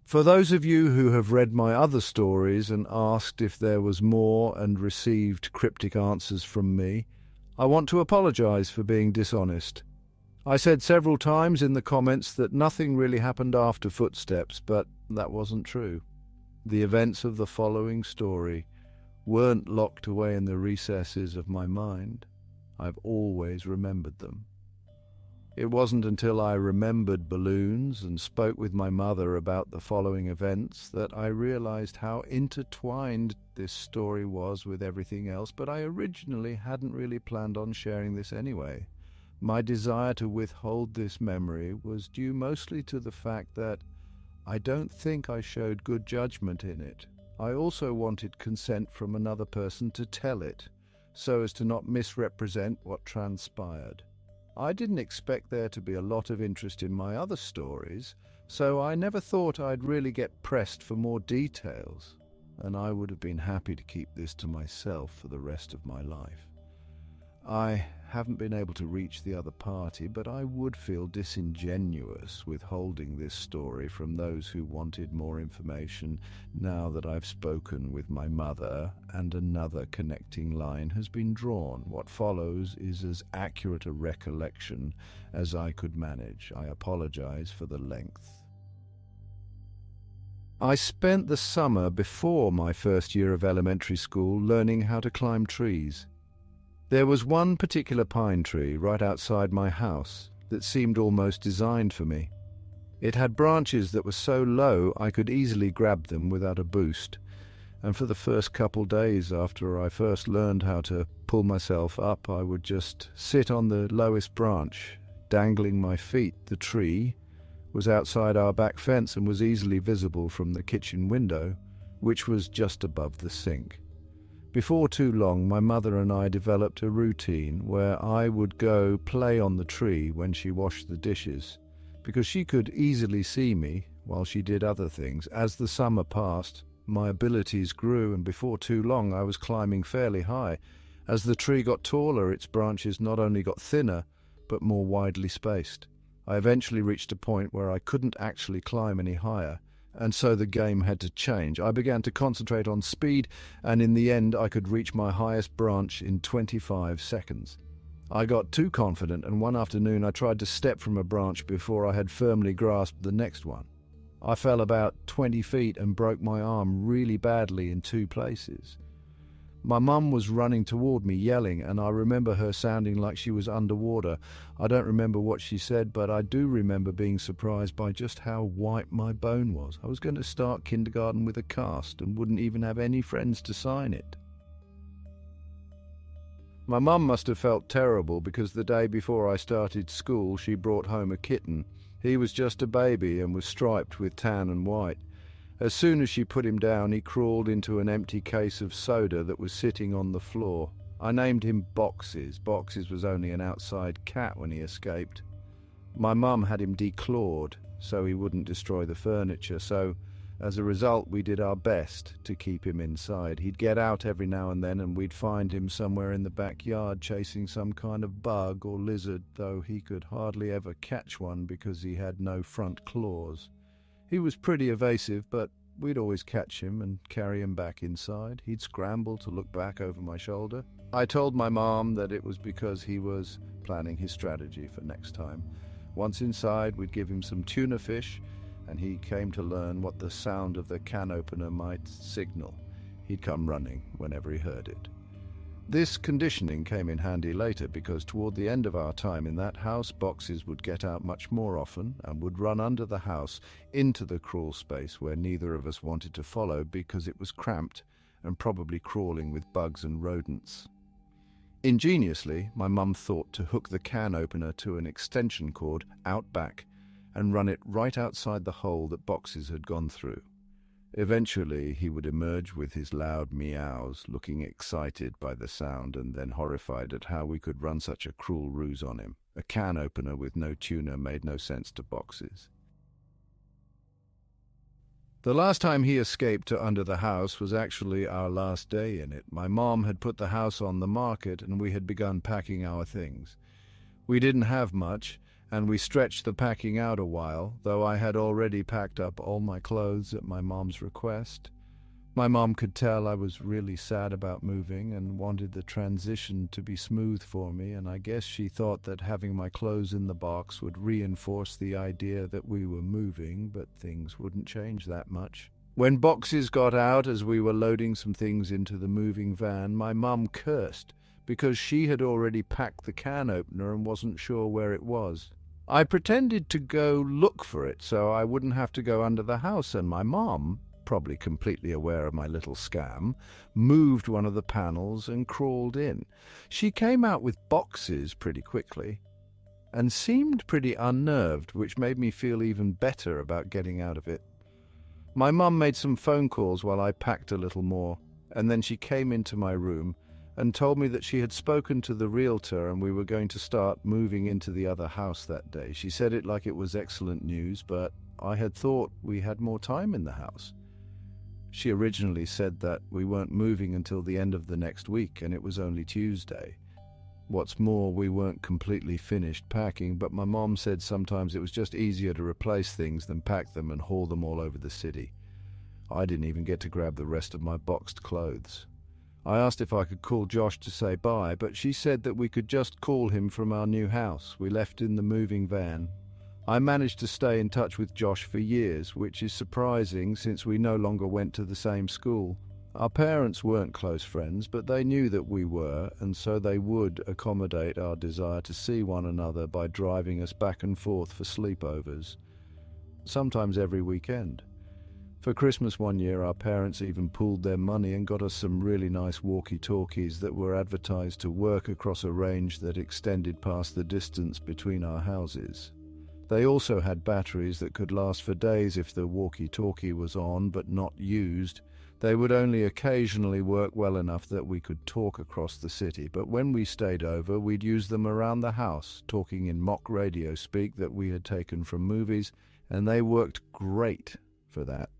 For those of you who have read my other stories and asked if there was more and received cryptic answers from me, I want to apologize for being dishonest. I said several times in the comments that nothing really happened after footsteps, but that wasn't true. The events of the following story weren't locked away in the recesses of my mind. I've always remembered them. It wasn't until I remembered balloons and spoke with my mother about the following events that I realized how intertwined this story was with everything else, but I originally hadn't really planned on sharing this anyway. My desire to withhold this memory was due mostly to the fact that I don't think I showed good judgment in it. I also wanted consent from another person to tell it, so as to not misrepresent what transpired. I didn't expect there to be a lot of interest in my other stories, so I never thought I'd really get pressed for more details, and I would have been happy to keep this to myself for the rest of my life. I haven't been able to reach the other party, but I would feel disingenuous withholding this story from those who wanted more information now that I've spoken with my mother and another connecting line has been drawn. What follows is as accurate a recollection as I could manage. I apologize for the length. I spent the summer before my first year of elementary school learning how to climb trees. There was one particular pine tree right outside my house that seemed almost designed for me. It had branches that were so low I could easily grab them without a boost, and for the first couple days after I first learned how to pull myself up, I would just sit on the lowest branch, dangling my feet. The tree was outside our back fence and was easily visible from the kitchen window, which was just above the sink. Before too long, my mother and I developed a routine where I would go play on the tree when she washed the dishes, because she could easily see me while she did other things. As the summer passed, my abilities grew, and before too long I was climbing fairly high. As the tree got taller, its branches not only got thinner, but more widely spaced. I eventually reached a point where I couldn't actually climb any higher, and so the game had to change. I began to concentrate on speed, and in the end I could reach my highest branch in 25 seconds. I got too confident, and one afternoon I tried to step from a branch before I had firmly grasped the next one. I fell about 20 feet and broke my arm really badly in 2 places. My mum was running toward me, yelling, and I remember her sounding like she was underwater. I don't remember what she said, but I do remember being surprised by just how white my bone was. I was going to start kindergarten with a cast and wouldn't even have any friends to sign it. My mum must have felt terrible because the day before I started school, she brought home a kitten. He was just a baby and was striped with tan and white. As soon as she put him down, he crawled into an empty case of soda that was sitting on the floor. I named him Boxes. Boxes was only an outside cat when he escaped. My mum had him declawed so he wouldn't destroy the furniture, so as a result we did our best to keep him inside. He'd get out every now and then and we'd find him somewhere in the backyard chasing some kind of bug or lizard, though he could hardly ever catch one because he had no front claws. He was pretty evasive, but we'd always catch him and carry him back inside. He'd scramble to look back over my shoulder. I told my mom that it was because he was planning his strategy for next time. Once inside, we'd give him some tuna fish, and he came to learn what the sound of the can opener might signal. He'd come running whenever he heard it. This conditioning came in handy later because toward the end of our time in that house, Boxes would get out much more often and would run under the house into the crawl space where neither of us wanted to follow because it was cramped and probably crawling with bugs and rodents. Ingeniously, my mum thought to hook the can opener to an extension cord out back and run it right outside the hole that Boxes had gone through. Eventually, he would emerge with his loud meows, looking excited by the sound and then horrified at how we could run such a cruel ruse on him. A can opener with no tuna made no sense to Boxes. The last time he escaped to under the house was actually our last day in it. My mom had put the house on the market and we had begun packing our things. We didn't have much, and we stretched the packing out a while, though I had already packed up all my clothes at my mom's request. My mom could tell I was really sad about moving and wanted the transition to be smooth for me, and I guess she thought that having my clothes in the box would reinforce the idea that we were moving, but things wouldn't change that much. When boxes got out as we were loading some things into the moving van, my mum cursed because she had already packed the can opener and wasn't sure where it was. I pretended to go look for it so I wouldn't have to go under the house, and my mom, probably completely aware of my little scam, moved one of the panels and crawled in. She came out with boxes pretty quickly and seemed pretty unnerved, which made me feel even better about getting out of it. My mum made some phone calls while I packed a little more, and then she came into my room and told me that she had spoken to the realtor and we were going to start moving into the other house that day. She said it like it was excellent news, but I had thought we had more time in the house. She originally said that we weren't moving until the end of the next week, and it was only Tuesday. What's more, we weren't completely finished packing, but my mom said sometimes it was just easier to replace things than pack them and haul them all over the city. I didn't even get to grab the rest of my boxed clothes. I asked if I could call Josh to say bye, but she said that we could just call him from our new house. We left in the moving van. I managed to stay in touch with Josh for years, which is surprising since we no longer went to the same school. Our parents weren't close friends, but they knew that we were, and so they would accommodate our desire to see one another by driving us back and forth for sleepovers, sometimes every weekend. For Christmas one year, our parents even pooled their money and got us some really nice walkie-talkies that were advertised to work across a range that extended past the distance between our houses. They also had batteries that could last for days if the walkie-talkie was on but not used. They would only occasionally work well enough that we could talk across the city, but when we stayed over, we'd use them around the house, talking in mock radio speak that we had taken from movies, and they worked great for that.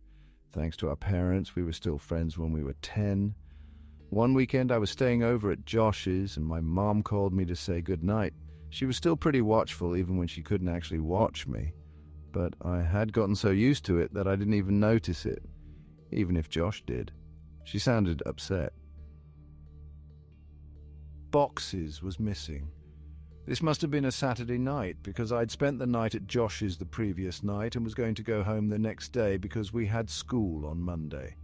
Thanks to our parents, we were still friends when we were 10. One weekend I was staying over at Josh's, and my mom called me to say goodnight. She was still pretty watchful even when she couldn't actually watch me, but I had gotten so used to it that I didn't even notice it, even if Josh did. She sounded upset. Boxes was missing. This must have been a Saturday night because I'd spent the night at Josh's the previous night and was going to go home the next day because we had school on Monday.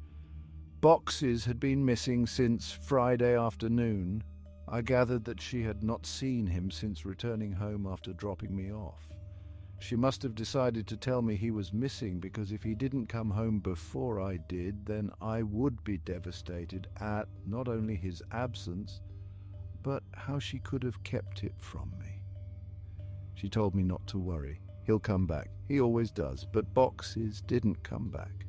Boxes had been missing since Friday afternoon. I gathered that she had not seen him since returning home after dropping me off. She must have decided to tell me he was missing because if he didn't come home before I did, then I would be devastated at not only his absence, but how she could have kept it from me. She told me not to worry. He'll come back. He always does. But Boxes didn't come back.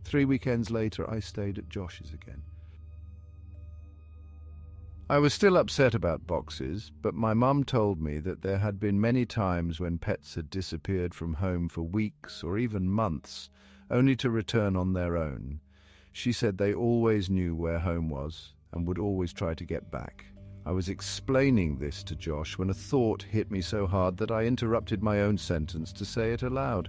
3 weekends later, I stayed at Josh's again. I was still upset about Boxes, but my mum told me that there had been many times when pets had disappeared from home for weeks or even months, only to return on their own. She said they always knew where home was and would always try to get back. I was explaining this to Josh when a thought hit me so hard that I interrupted my own sentence to say it aloud.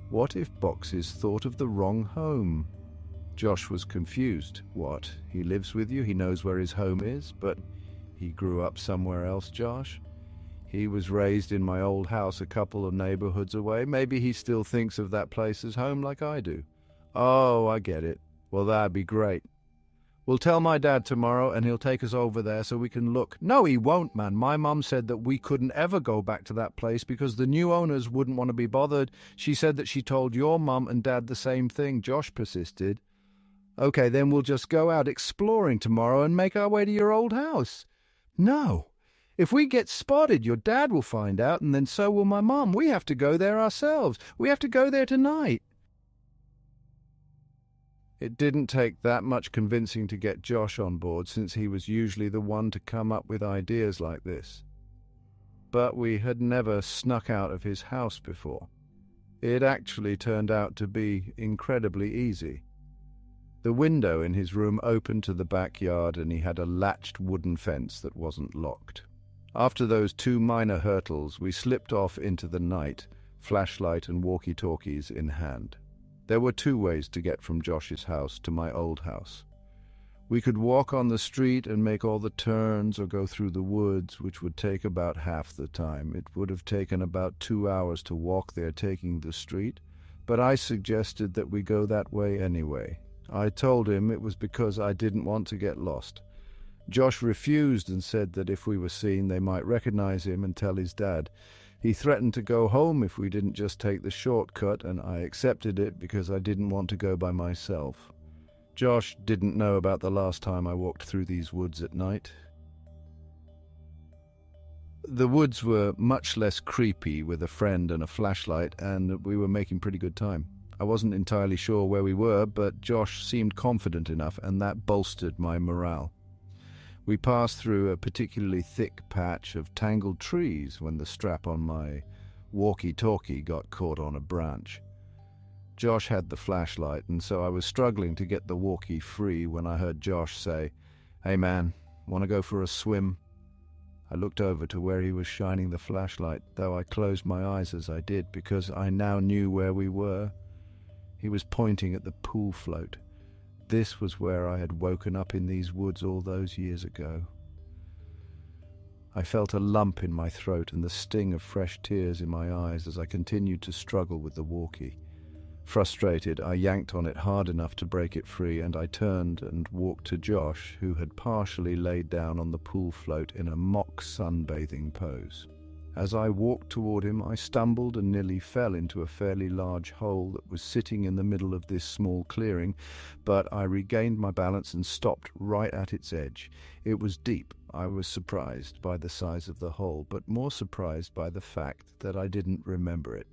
What if Boxes thought of the wrong home? Josh was confused. What? He lives with you? He knows where his home is? But he grew up somewhere else, Josh? He was raised in my old house a couple of neighborhoods away. Maybe he still thinks of that place as home like I do. Oh, I get it. Well, that'd be great. We'll tell my dad tomorrow and he'll take us over there so we can look. No, he won't, man. My mum said that we couldn't ever go back to that place because the new owners wouldn't want to be bothered. She said that she told your mum and dad the same thing, Josh persisted. Okay, then we'll just go out exploring tomorrow and make our way to your old house. No. If we get spotted, your dad will find out, and then so will my mum. We have to go there ourselves. We have to go there tonight. It didn't take that much convincing to get Josh on board, since he was usually the one to come up with ideas like this. But we had never snuck out of his house before. It actually turned out to be incredibly easy. The window in his room opened to the backyard, and he had a latched wooden fence that wasn't locked. After those 2 minor hurdles, we slipped off into the night, flashlight and walkie-talkies in hand. There were 2 ways to get from Josh's house to my old house. We could walk on the street and make all the turns or go through the woods, which would take about half the time. It would have taken about 2 hours to walk there taking the street, but I suggested that we go that way anyway. I told him it was because I didn't want to get lost. Josh refused and said that if we were seen, they might recognize him and tell his dad. He threatened to go home if we didn't just take the shortcut, and I accepted it because I didn't want to go by myself. Josh didn't know about the last time I walked through these woods at night. The woods were much less creepy with a friend and a flashlight, and we were making pretty good time. I wasn't entirely sure where we were, but Josh seemed confident enough, and that bolstered my morale. We passed through a particularly thick patch of tangled trees when the strap on my walkie-talkie got caught on a branch. Josh had the flashlight, and so I was struggling to get the walkie free when I heard Josh say, "Hey man, want to go for a swim?" I looked over to where he was shining the flashlight, though I closed my eyes as I did because I now knew where we were. He was pointing at the pool float. This was where I had woken up in these woods all those years ago. I felt a lump in my throat and the sting of fresh tears in my eyes as I continued to struggle with the walkie. Frustrated, I yanked on it hard enough to break it free, and I turned and walked to Josh, who had partially laid down on the pool float in a mock sunbathing pose. As I walked toward him, I stumbled and nearly fell into a fairly large hole that was sitting in the middle of this small clearing, but I regained my balance and stopped right at its edge. It was deep. I was surprised by the size of the hole, but more surprised by the fact that I didn't remember it.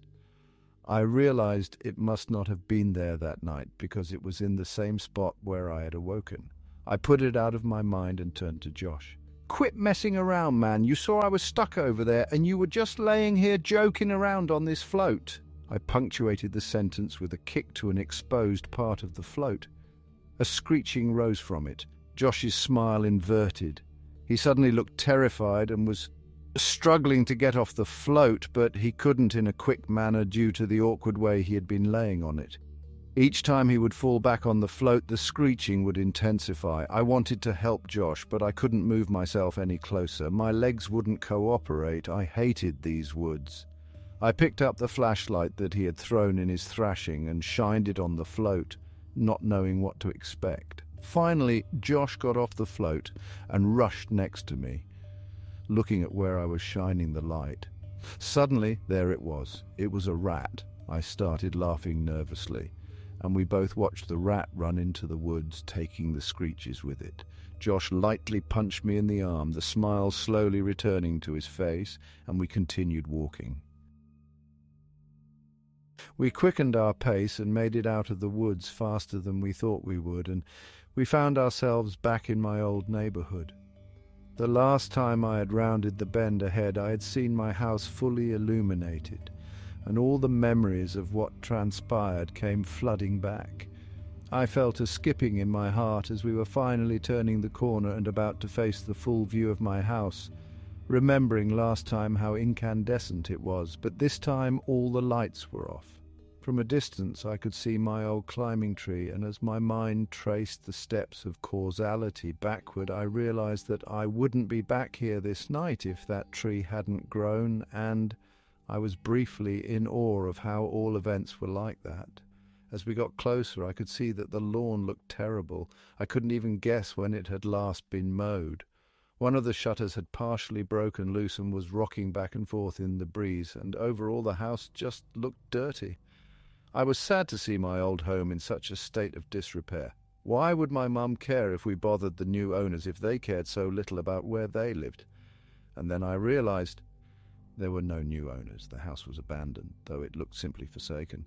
I realized it must not have been there that night because it was in the same spot where I had awoken. I put it out of my mind and turned to Josh. "Quit messing around, man. You saw I was stuck over there and you were just laying here joking around on this float." I punctuated the sentence with a kick to an exposed part of the float. A screeching rose from it. Josh's smile inverted. He suddenly looked terrified and was struggling to get off the float, but he couldn't in a quick manner due to the awkward way he had been laying on it. Each time he would fall back on the float, the screeching would intensify. I wanted to help Josh, but I couldn't move myself any closer. My legs wouldn't cooperate. I hated these woods. I picked up the flashlight that he had thrown in his thrashing and shined it on the float, not knowing what to expect. Finally, Josh got off the float and rushed next to me, looking at where I was shining the light. Suddenly, there it was. It was a rat. I started laughing nervously, and we both watched the rat run into the woods, taking the screeches with it. Josh lightly punched me in the arm, the smile slowly returning to his face, and we continued walking. We quickened our pace and made it out of the woods faster than we thought we would, and we found ourselves back in my old neighborhood. The last time I had rounded the bend ahead, I had seen my house fully illuminated, and all the memories of what transpired came flooding back. I felt a skipping in my heart as we were finally turning the corner and about to face the full view of my house, remembering last time how incandescent it was, but this time all the lights were off. From a distance I could see my old climbing tree, and as my mind traced the steps of causality backward, I realized that I wouldn't be back here this night if that tree hadn't grown, and I was briefly in awe of how all events were like that. As we got closer, I could see that the lawn looked terrible. I couldn't even guess when it had last been mowed. One of the shutters had partially broken loose and was rocking back and forth in the breeze, and overall the house just looked dirty. I was sad to see my old home in such a state of disrepair. Why would my mum care if we bothered the new owners if they cared so little about where they lived? And then I realized there were no new owners. The house was abandoned, though it looked simply forsaken.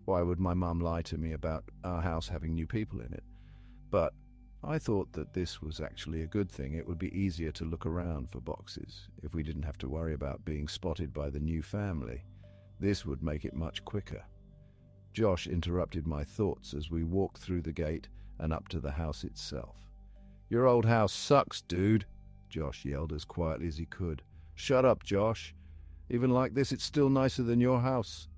Why would my mum lie to me about our house having new people in it? But I thought that this was actually a good thing. It would be easier to look around for boxes if we didn't have to worry about being spotted by the new family. This would make it much quicker. Josh interrupted my thoughts as we walked through the gate and up to the house itself. "Your old house sucks, dude. Josh yelled as quietly as he could. "Shut up, Josh. Even like this, it's still nicer than your house."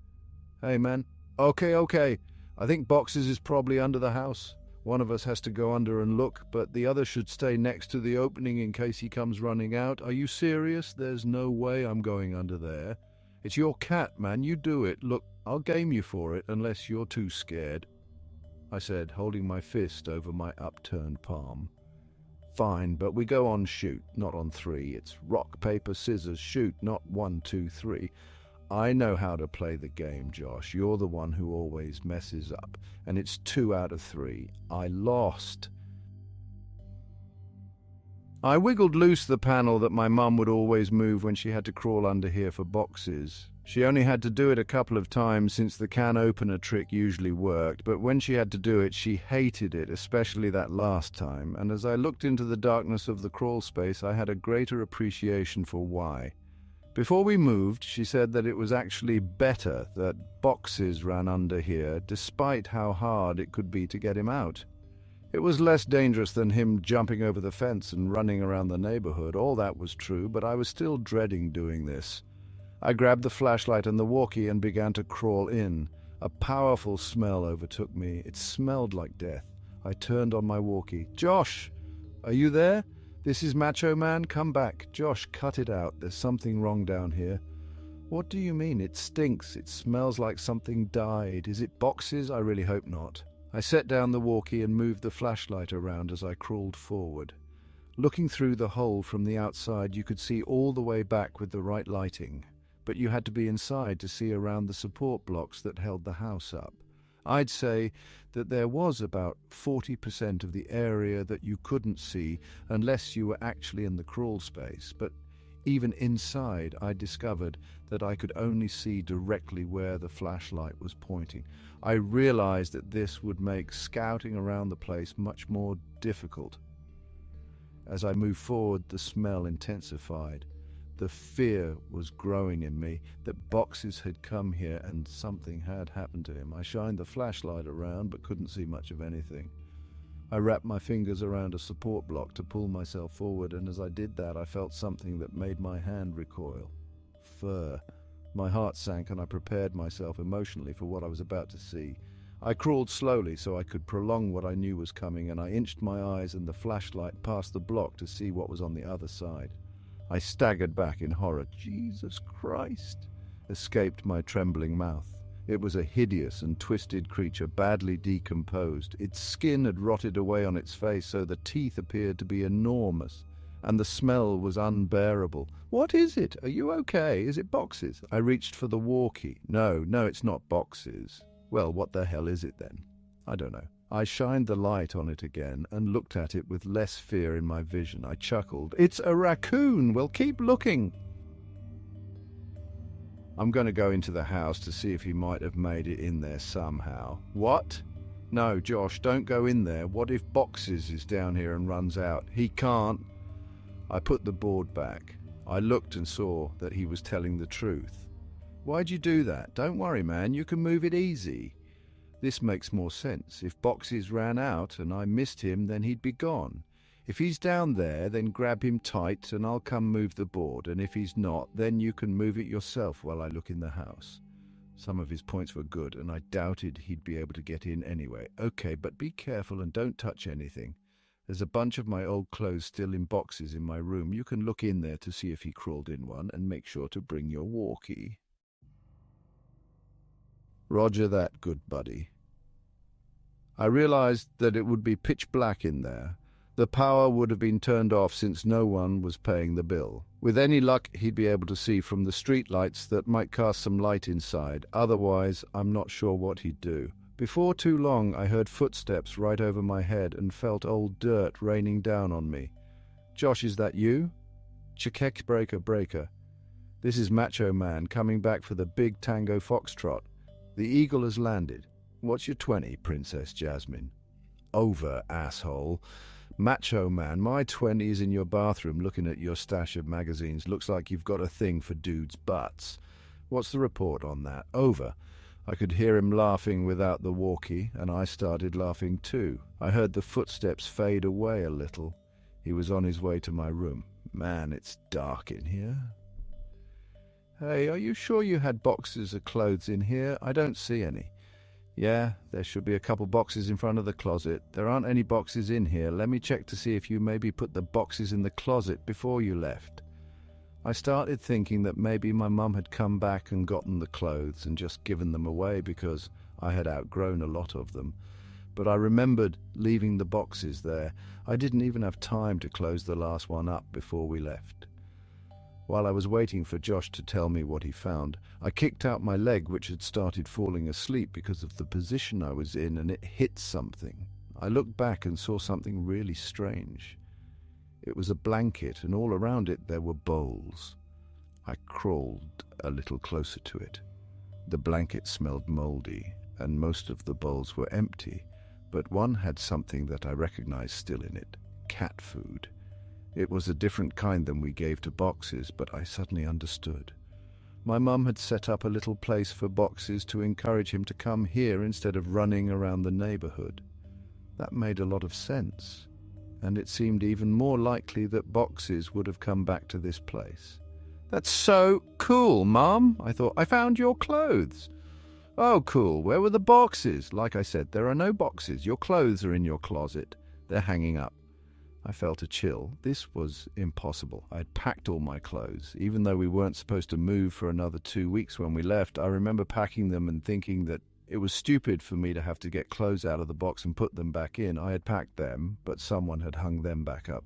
"Hey, man. Okay. I think Boxes is probably under the house. One of us has to go under and look, but the other should stay next to the opening in case he comes running out. Are you serious? There's no way I'm going under there. It's your cat, man. You do it. Look, I'll game you for it unless you're too scared," I said, holding my fist over my upturned palm. "Fine, but we go on shoot, not on three. It's rock, paper, scissors, shoot, not 1, 2, 3. I know how to play the game, Josh. You're the one who always messes up, and it's 2 out of 3. I lost." I wiggled loose the panel that my mum would always move when she had to crawl under here for boxes. She only had to do it a couple of times since the can opener trick usually worked, but when she had to do it, she hated it, especially that last time, and as I looked into the darkness of the crawl space, I had a greater appreciation for why. Before we moved, she said that it was actually better that Boxes ran under here, despite how hard it could be to get him out. It was less dangerous than him jumping over the fence and running around the neighborhood. All that was true, but I was still dreading doing this. I grabbed the flashlight and the walkie and began to crawl in. A powerful smell overtook me. It smelled like death. I turned on my walkie. "Josh, are you there? This is Macho Man. Come back." "Josh, cut it out. There's something wrong down here." "What do you mean? It stinks. It smells like something died. Is it Boxes? I really hope not." I set down the walkie and moved the flashlight around as I crawled forward. Looking through the hole from the outside, you could see all the way back with the right lighting, but you had to be inside to see around the support blocks that held the house up. I'd say that there was about 40% of the area that you couldn't see unless you were actually in the crawl space, but even inside I discovered that I could only see directly where the flashlight was pointing. I realized that this would make scouting around the place much more difficult. As I moved forward, the smell intensified. The fear was growing in me that Boxes had come here and something had happened to him. I shined the flashlight around but couldn't see much of anything. I wrapped my fingers around a support block to pull myself forward, and as I did that, I felt something that made my hand recoil. Fur. My heart sank and I prepared myself emotionally for what I was about to see. I crawled slowly so I could prolong what I knew was coming, and I inched my eyes and the flashlight past the block to see what was on the other side. I staggered back in horror. "Jesus Christ!" escaped my trembling mouth. It was a hideous and twisted creature, badly decomposed. Its skin had rotted away on its face, so the teeth appeared to be enormous, and the smell was unbearable. "What is it? Are you okay? Is it Boxes?" I reached for the walkie. No, it's not Boxes." "Well, what the hell is it then?" "I don't know." I shined the light on it again and looked at it with less fear in my vision. I chuckled. "It's a raccoon! Well, keep looking." "I'm going to go into the house to see if he might have made it in there somehow." "What?" "No, Josh, don't go in there. What if Boxes is down here and runs out?" "He can't." I put the board back. I looked and saw that he was telling the truth. "Why'd you do that?" "Don't worry, man. You can move it easy." "This makes more sense. If Boxes ran out and I missed him, then he'd be gone. If he's down there, then grab him tight and I'll come move the board, and if he's not, then you can move it yourself while I look in the house." Some of his points were good, and I doubted he'd be able to get in anyway. "Okay, but be careful and don't touch anything. There's a bunch of my old clothes still in boxes in my room. You can look in there to see if he crawled in one, and make sure to bring your walkie." "Roger that, good buddy." I realized that it would be pitch black in there. The power would have been turned off since no one was paying the bill. With any luck, he'd be able to see from the street lights that might cast some light inside. Otherwise, I'm not sure what he'd do. Before too long, I heard footsteps right over my head and felt old dirt raining down on me. "Josh, is that you?" "Chekek breaker. This is Macho Man coming back for the big tango foxtrot. The eagle has landed. What's your 20, Princess Jasmine?" "Over, asshole." "Macho Man, my 20 is in your bathroom looking at your stash of magazines. Looks like you've got a thing for dudes' butts. What's the report on that?" "Over." I could hear him laughing without the walkie, and I started laughing too. I heard the footsteps fade away a little. He was on his way to my room. Man, it's dark in here. Hey, are you sure you had boxes of clothes in here? I don't see any. Yeah, there should be a couple boxes in front of the closet. There aren't any boxes in here. Let me check to see if you maybe put the boxes in the closet before you left. I started thinking that maybe my mum had come back and gotten the clothes and just given them away because I had outgrown a lot of them. But I remembered leaving the boxes there. I didn't even have time to close the last one up before we left. While I was waiting for Josh to tell me what he found, I kicked out my leg, which had started falling asleep because of the position I was in, and it hit something. I looked back and saw something really strange. It was a blanket, and all around it there were bowls. I crawled a little closer to it. The blanket smelled moldy, and most of the bowls were empty, but one had something that I recognized still in it: cat food. It was a different kind than we gave to boxes, but I suddenly understood. My mum had set up a little place for boxes to encourage him to come here instead of running around the neighborhood. That made a lot of sense, and it seemed even more likely that boxes would have come back to this place. That's so cool, Mum, I thought. I found your clothes. Oh, cool. Where were the boxes? Like I said, there are no boxes. Your clothes are in your closet. They're hanging up. I felt a chill. This was impossible. I'd packed all my clothes. Even though we weren't supposed to move for another 2 weeks when we left, I remember packing them and thinking that it was stupid for me to have to get clothes out of the box and put them back in. I had packed them, but someone had hung them back up.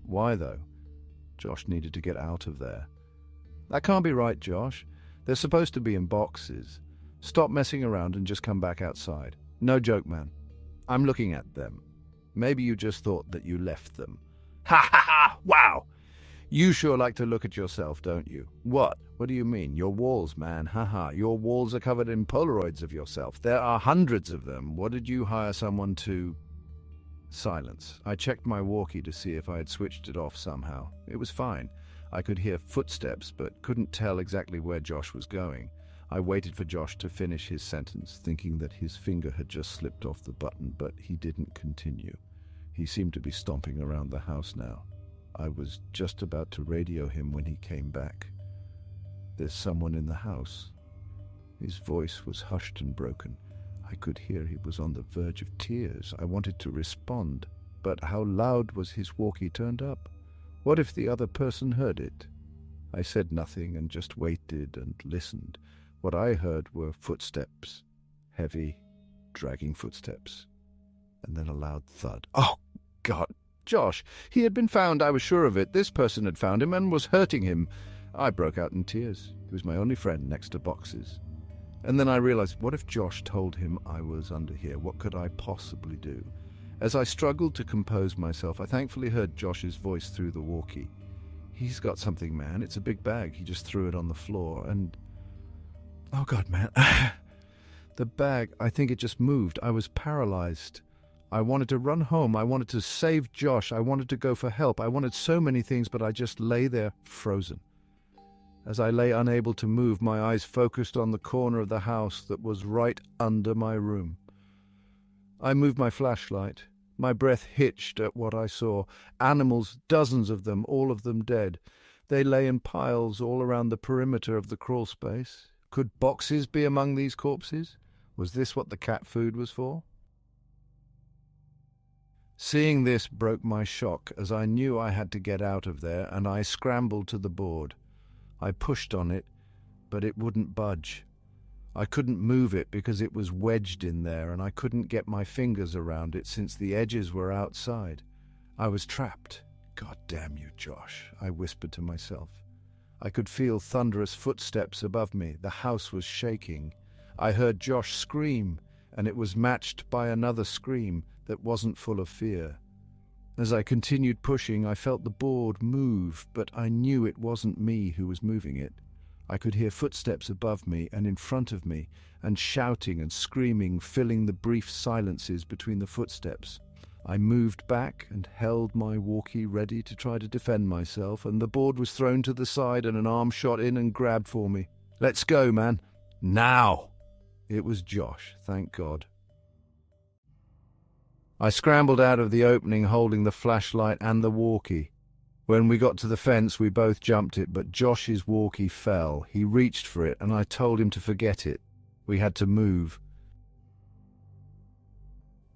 Why, though? Josh needed to get out of there. That can't be right, Josh. They're supposed to be in boxes. Stop messing around and just come back outside. No joke, man. I'm looking at them. Maybe you just thought that you left them. Ha ha ha! Wow! You sure like to look at yourself, don't you? What? What do you mean? Your walls, man. Ha ha. Your walls are covered in Polaroids of yourself. There are hundreds of them. What did you hire someone to... Silence. I checked my walkie to see if I had switched it off somehow. It was fine. I could hear footsteps, but couldn't tell exactly where Josh was going. I waited for Josh to finish his sentence, thinking that his finger had just slipped off the button, but he didn't continue. He seemed to be stomping around the house now. I was just about to radio him when he came back. There's someone in the house. His voice was hushed and broken. I could hear he was on the verge of tears. I wanted to respond, but how loud was his walkie turned up? What if the other person heard it? I said nothing and just waited and listened. What I heard were footsteps, heavy, dragging footsteps, and then a loud thud. Oh, God! Josh! He had been found, I was sure of it. This person had found him and was hurting him. I broke out in tears. He was my only friend next to boxes. And then I realized, what if Josh told him I was under here? What could I possibly do? As I struggled to compose myself, I thankfully heard Josh's voice through the walkie. He's got something, man. It's a big bag. He just threw it on the floor, and... Oh, God, man. The bag, I think it just moved. I was paralyzed. I wanted to run home. I wanted to save Josh. I wanted to go for help. I wanted so many things, but I just lay there frozen. As I lay unable to move, my eyes focused on the corner of the house that was right under my room. I moved my flashlight. My breath hitched at what I saw. Animals, dozens of them, all of them dead. They lay in piles all around the perimeter of the crawl space. Could boxes be among these corpses? Was this what the cat food was for? Seeing this broke my shock, as I knew I had to get out of there, and I scrambled to the board. I pushed on it, but it wouldn't budge. I couldn't move it because it was wedged in there, and I couldn't get my fingers around it since the edges were outside. I was trapped. God damn you, Josh, I whispered to myself. I could feel thunderous footsteps above me. The house was shaking. I heard Josh scream, and it was matched by another scream that wasn't full of fear. As I continued pushing, I felt the board move, but I knew it wasn't me who was moving it. I could hear footsteps above me and in front of me, and shouting and screaming filling the brief silences between the footsteps. I moved back and held my walkie ready to try to defend myself, and the board was thrown to the side and an arm shot in and grabbed for me. Let's go, man. Now! It was Josh, thank God. I scrambled out of the opening holding the flashlight and the walkie. When we got to the fence, we both jumped it, but Josh's walkie fell. He reached for it, and I told him to forget it. We had to move.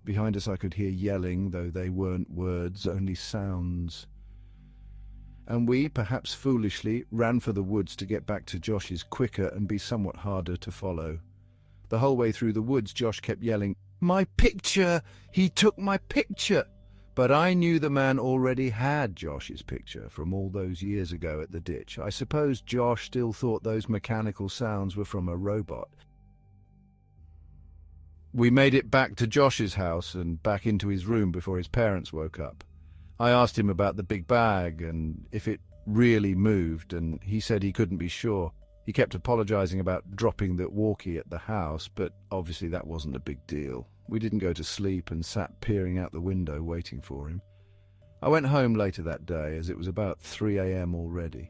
Behind us I could hear yelling, though they weren't words, only sounds. And we, perhaps foolishly, ran for the woods to get back to Josh's quicker and be somewhat harder to follow. The whole way through the woods, Josh kept yelling, "My picture! He took my picture!" But I knew the man already had Josh's picture from all those years ago at the ditch. I suppose Josh still thought those mechanical sounds were from a robot. We made it back to Josh's house and back into his room before his parents woke up. I asked him about the big bag and if it really moved, and he said he couldn't be sure. He kept apologizing about dropping the walkie at the house, but obviously that wasn't a big deal. We didn't go to sleep and sat peering out the window waiting for him. I went home later that day, as it was about 3 a.m. already.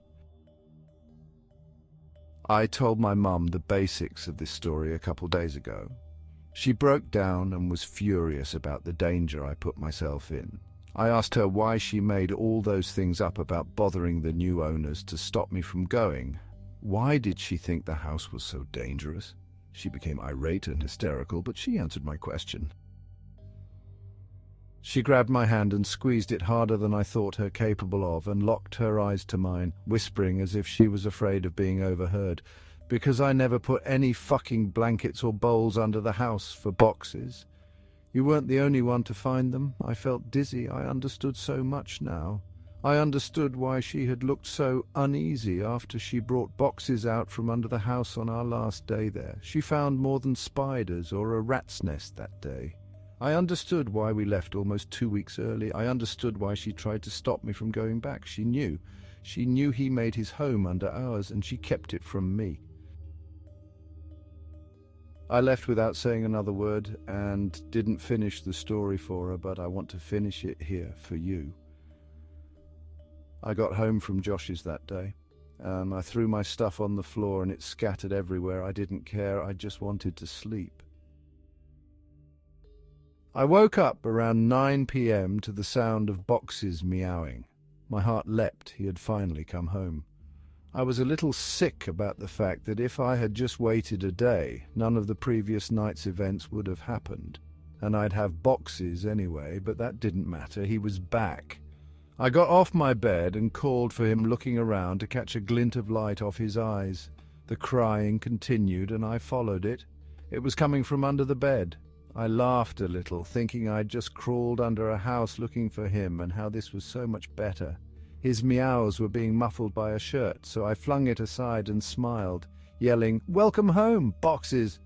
I told my mum the basics of this story a couple days ago. She broke down and was furious about the danger I put myself in. I asked her why she made all those things up about bothering the new owners to stop me from going. Why did she think the house was so dangerous? She became irate and hysterical, but she answered my question. She grabbed my hand and squeezed it harder than I thought her capable of, and locked her eyes to mine, whispering as if she was afraid of being overheard, because I never put any fucking blankets or bowls under the house for boxes. You weren't the only one to find them. I felt dizzy. I understood so much now. I understood why she had looked so uneasy after she brought boxes out from under the house on our last day there. She found more than spiders or a rat's nest that day. I understood why we left almost 2 weeks early. I understood why she tried to stop me from going back. She knew. She knew he made his home under ours, and she kept it from me. I left without saying another word and didn't finish the story for her, but I want to finish it here for you. I got home from Josh's that day. I threw my stuff on the floor and it scattered everywhere. I didn't care. I just wanted to sleep. I woke up around 9 p.m. to the sound of boxes meowing. My heart leapt. He had finally come home. I was a little sick about the fact that if I had just waited a day, none of the previous night's events would have happened, and I'd have boxes anyway, but that didn't matter. He was back. I got off my bed and called for him, looking around to catch a glint of light off his eyes. The crying continued, and I followed it. It was coming from under the bed. I laughed a little, thinking I'd just crawled under a house looking for him, and how this was so much better. His meows were being muffled by a shirt, so I flung it aside and smiled, yelling, "Welcome home, boxes!"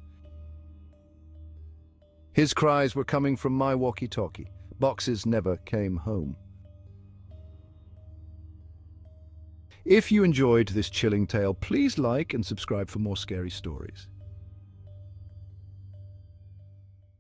His cries were coming from my walkie-talkie. Boxes never came home. If you enjoyed this chilling tale, please like and subscribe for more scary stories.